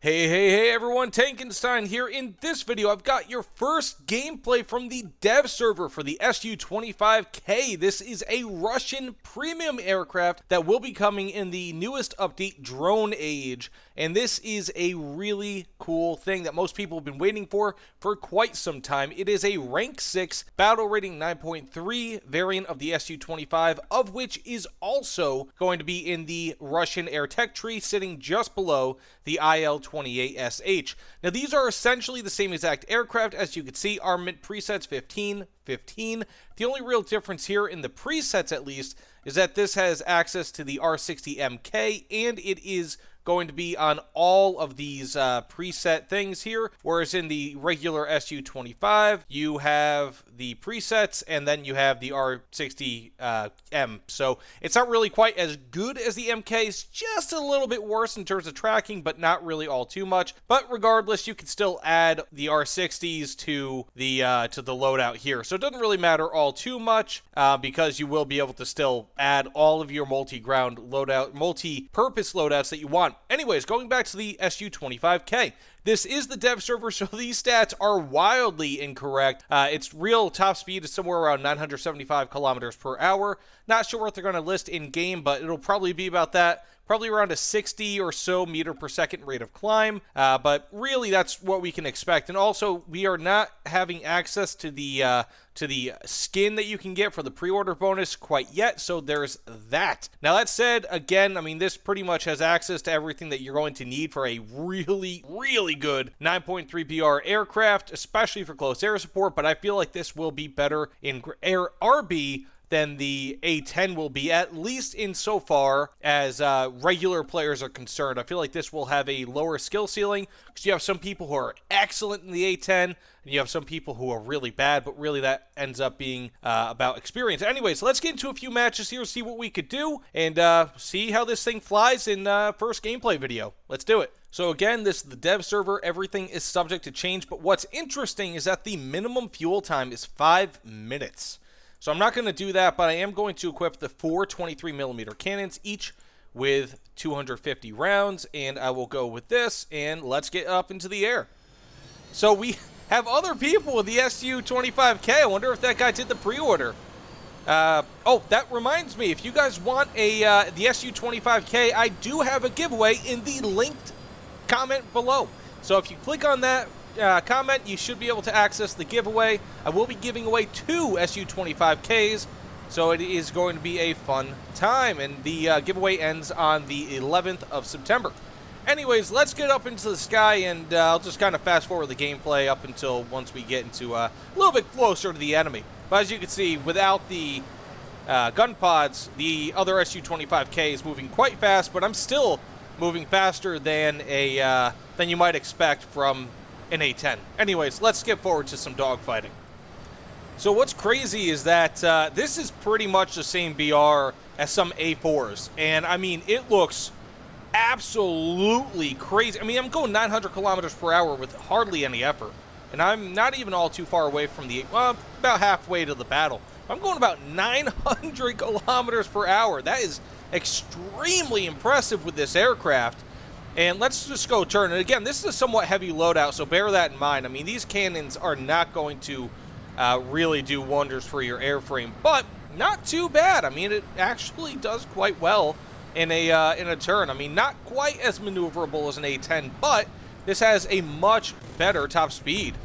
Hey everyone, Tankenstein here. In this video, I've got your first gameplay from the dev server for the Su-25K. This is a Russian premium aircraft that will be coming in the newest update, Drone Age. And this is a really cool thing that most people have been waiting for quite some time. It is a rank 6 battle rating 9.3 variant of the Su-25, of which is also going to be in the Russian air tech tree, sitting just below the IL-28SH. Now, these are essentially the same exact aircraft. As you can see, armament presets 15, 15. The only real difference here, in the presets at least, is that this has access to the R60MK, and it is going to be on all of these preset things here, whereas in the regular Su-25, you have the presets, and then you have the R60M. So it's not really quite as good as the MK. It's just a little bit worse in terms of tracking, but not really all too much. But regardless, you can still add the R60s to the loadout here. So it doesn't really matter all too much, because you will be able to still add all of your multi-ground loadout, multi-purpose loadouts that you want. Anyways, going back to the Su-25K. This is the dev server, so these stats are wildly incorrect. Its real top speed is somewhere around 975 kilometers per hour. Not sure what they're going to list in-game, but it'll probably be about that. Probably around a 60 or so meter per second rate of climb, but really that's what we can expect. And also, we are not having access to the skin that you can get for the pre-order bonus quite yet, so there's that. Now, that said, again, I mean, this pretty much has access to everything that you're going to need for a really good 9.3 BR aircraft, especially for close air support, but I feel like this will be better in air RB than the A10 will be, at least insofar as regular players are concerned. I feel like this will have a lower skill ceiling, because you have some people who are excellent in the A10, and you have some people who are really bad, but really that ends up being about experience. Anyways, let's get into a few matches here, see what we could do, and see how this thing flies in first gameplay video. Let's do it. So again, this is the dev server. Everything is subject to change, but what's interesting is that the minimum fuel time is 5 minutes. So I'm not going to do that, but I am going to equip the 4 23mm cannons, each with 250 rounds, and I will go with this, and let's get up into the air. So we have other people with the Su-25K. I wonder if that guy did the pre-order. Oh, that reminds me, if you guys want the Su-25K, I do have a giveaway in the linked comment below. So if you click on that comment, you should be able to access the giveaway. I will be giving away 2 Su-25Ks, so it is going to be a fun time, and the giveaway ends on the 11th of September. Anyways, let's get up into the sky, and I'll just kind of fast forward the gameplay up until once we get into a little bit closer to the enemy. But as you can see, without the gun pods, the other Su-25K is moving quite fast, but I'm still moving faster than than you might expect from an A10. Anyways, let's skip forward to some dogfighting. So what's crazy is that this is pretty much the same BR as some A4s, and I mean, it looks absolutely crazy. I mean, I'm going 900 kilometers per hour with hardly any effort, and I'm not even all too far away from the, well, about halfway to the battle. I'm going about 900 kilometers per hour. That is extremely impressive with this aircraft. And let's just go turn. And again, this is a somewhat heavy loadout, so bear that in mind. I mean, these cannons are not going to really do wonders for your airframe, but not too bad. I mean, it actually does quite well in a turn. I mean, not quite as maneuverable as an A10, but this has a much better top speed.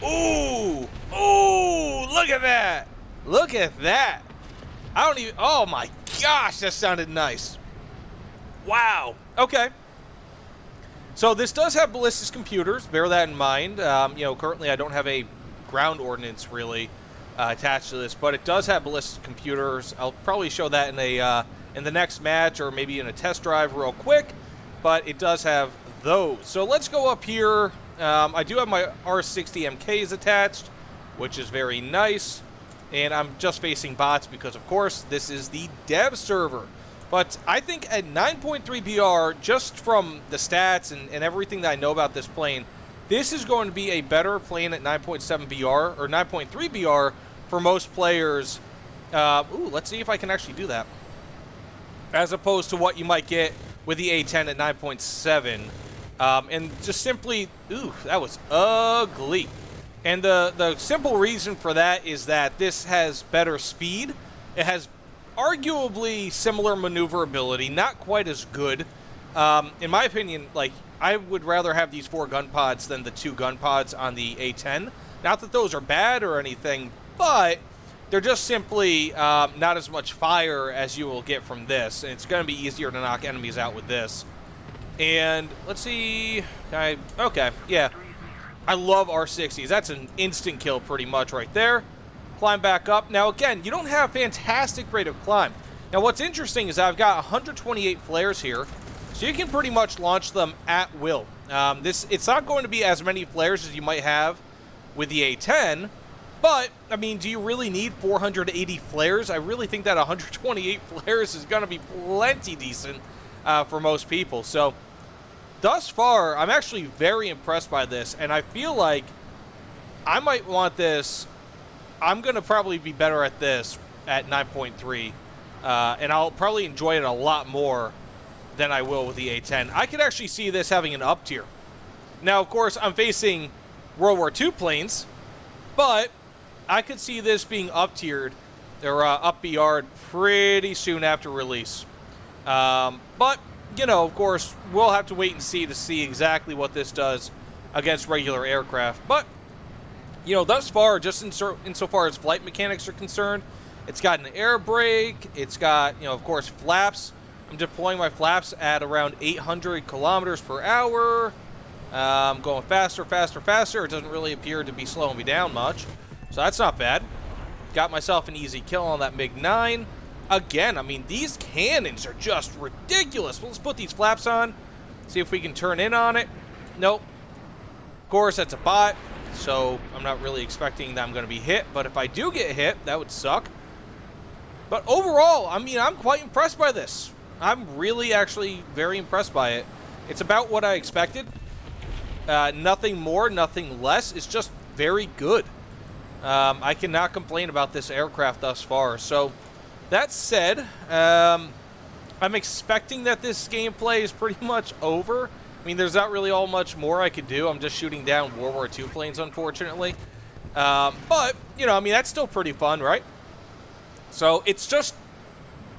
Ooh! Ooh! Look at that! Look at that! I don't even... Oh my gosh, that sounded nice. Wow. Okay. So this does have ballistic computers, bear that in mind. You know, currently I don't have a ground ordnance really attached to this, but it does have ballistic computers. I'll probably show that in the next match, or maybe in a test drive real quick, but it does have those. So let's go up here. I do have my R60MKs attached, which is very nice, and I'm just facing bots because, of course, this is the dev server. But I think at 9.3 BR, just from the stats and everything that I know about this plane, this is going to be a better plane at 9.7 BR, or 9.3 BR for most players. Ooh, let's see if I can actually do that. As opposed to what you might get with the A10 at 9.7. And just simply, ooh, that was ugly. And the simple reason for that is that this has better speed. It has arguably similar maneuverability, not quite as good. In my opinion, like, I would rather have these 4 gun pods than the 2 gun pods on the A10. Not that those are bad or anything, but they're just simply not as much fire as you will get from this. And it's going to be easier to knock enemies out with this. And let's see. Okay, yeah. I love R60s. That's an instant kill pretty much right there. Climb back up. Now, again, you don't have fantastic rate of climb. Now, what's interesting is I've got 128 flares here, so you can pretty much launch them at will. It's not going to be as many flares as you might have with the A10, but, I mean, do you really need 480 flares? I really think that 128 flares is going to be plenty decent for most people. So, thus far, I'm actually very impressed by this, and I feel like I might want this. I'm going to probably be better at this at 9.3, and I'll probably enjoy it a lot more than I will with the A10. I could actually see this having an up tier. Now, of course, I'm facing World War II planes, but I could see this being up tiered or up BR'd pretty soon after release. But, you know, of course, we'll have to wait and see to see exactly what this does against regular aircraft. But, you know, thus far, just insofar as flight mechanics are concerned, it's got an air brake, it's got, you know, of course, flaps. I'm deploying my flaps at around 800 kilometers per hour. I'm going faster, faster, faster. It doesn't really appear to be slowing me down much, so that's not bad. Got myself an easy kill on that MiG-9. Again, I mean, these cannons are just ridiculous. Well, let's put these flaps on, see if we can turn in on it. Nope. Of course, that's a bot, so I'm not really expecting that I'm going to be hit, but if I do get hit, that would suck. But overall, I mean, I'm quite impressed by this. I'm really actually very impressed by it. It's about what I expected. Nothing more, nothing less. It's just very good. I cannot complain about this aircraft thus far. So, that said, I'm expecting that this gameplay is pretty much over. I mean, there's not really all much more I could do. I'm just shooting down World War II planes, unfortunately. But, you know, I mean, that's still pretty fun, right? So, it's just,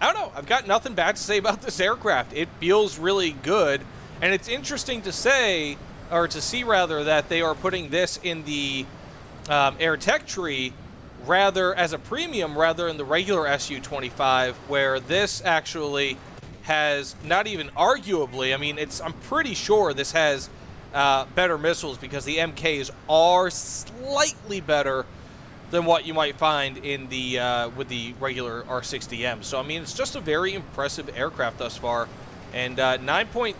I don't know. I've got nothing bad to say about this aircraft. It feels really good. And it's interesting to say, or to see rather, that they are putting this in the air tech tree rather as a premium rather than the regular Su-25, where this actually has not even arguably, I mean, I'm pretty sure this has better missiles because the MKs are slightly better than what you might find in the with the regular R60M. So I mean, it's just a very impressive aircraft thus far, and 9.3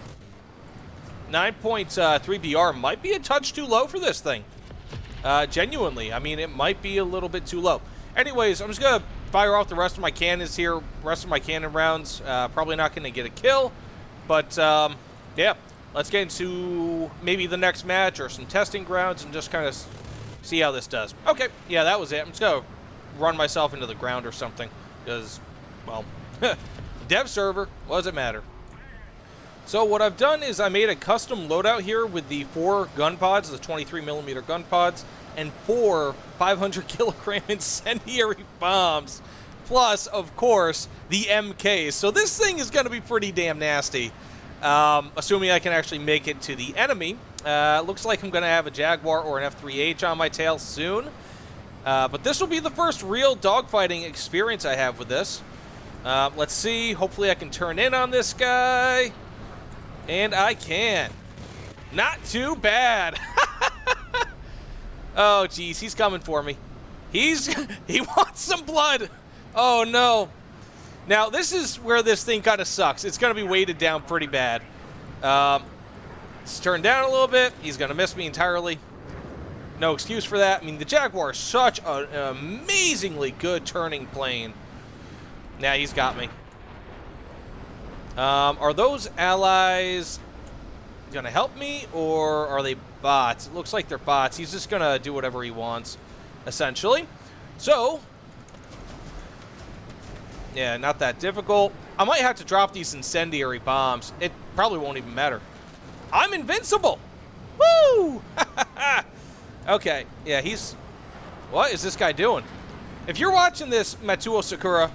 BR might be a touch too low for this thing. Genuinely, I mean, it might be a little bit too low. Anyways, I'm just gonna fire off the rest of my cannons here, rest of my cannon rounds. Probably not gonna get a kill, but yeah, let's get into maybe the next match or some testing grounds and just kind of see how this does. Okay, yeah, that was it. I'm just gonna run myself into the ground or something because, well, dev server, what does it matter? So what I've done is I made a custom loadout here with the 4 gun pods, the 23mm gun pods, and 4 500 kilogram incendiary bombs, plus, of course, the MKs. So this thing is going to be pretty damn nasty, assuming I can actually make it to the enemy. Looks like I'm going to have a Jaguar or an F-3H on my tail soon, but this will be the first real dogfighting experience I have with this. Let's see. Hopefully I can turn in on this guy. And I can. Not too bad. Oh, geez. He's coming for me. He wants some blood. Oh, no. Now, this is where this thing kind of sucks. It's going to be weighted down pretty bad. Let's turn down a little bit. He's going to miss me entirely. No excuse for that. I mean, the Jaguar is such an amazingly good turning plane. Now, he's got me. Are those allies going to help me, or are they bots? It looks like they're bots. He's just going to do whatever he wants, essentially. So, yeah, not that difficult. I might have to drop these incendiary bombs. It probably won't even matter. I'm invincible. Woo! Okay, yeah, he's... What is this guy doing? If you're watching this, Matsuo Sakura,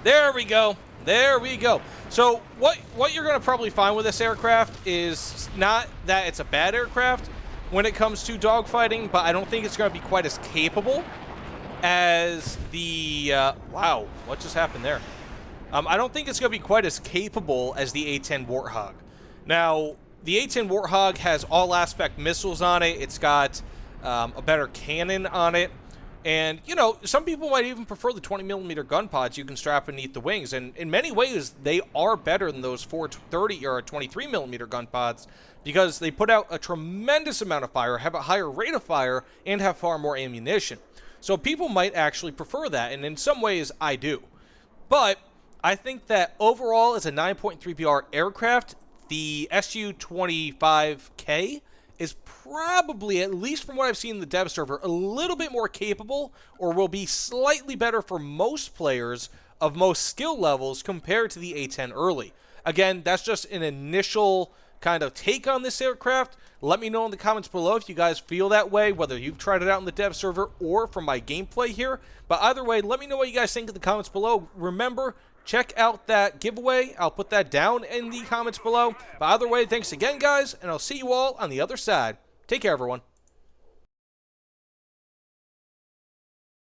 there we go. There we go. So what you're going to probably find with this aircraft is not that it's a bad aircraft when it comes to dogfighting, but I don't think it's going to be quite as capable as the... wow, what just happened there? I don't think it's going to be quite as capable as the A-10 Warthog. Now, the A-10 Warthog has all-aspect missiles on it. It's got a better cannon on it. And, you know, some people might even prefer the 20mm gun pods you can strap beneath the wings. And in many ways, they are better than those 430 or 23mm gun pods because they put out a tremendous amount of fire, have a higher rate of fire, and have far more ammunition. So people might actually prefer that, and in some ways, I do. But I think that overall, as a 9.3 PR aircraft, the Su-25K is probably, at least from what I've seen in the dev server, a little bit more capable or will be slightly better for most players of most skill levels compared to the A-10 early. Again, that's just an initial kind of take on this aircraft. Let me know in the comments below if you guys feel that way, whether you've tried it out in the dev server or from my gameplay here. But either way, let me know what you guys think in the comments below. Remember, check out that giveaway. I'll put that down in the comments below. But either way, thanks again, guys, and I'll see you all on the other side. Take care, everyone.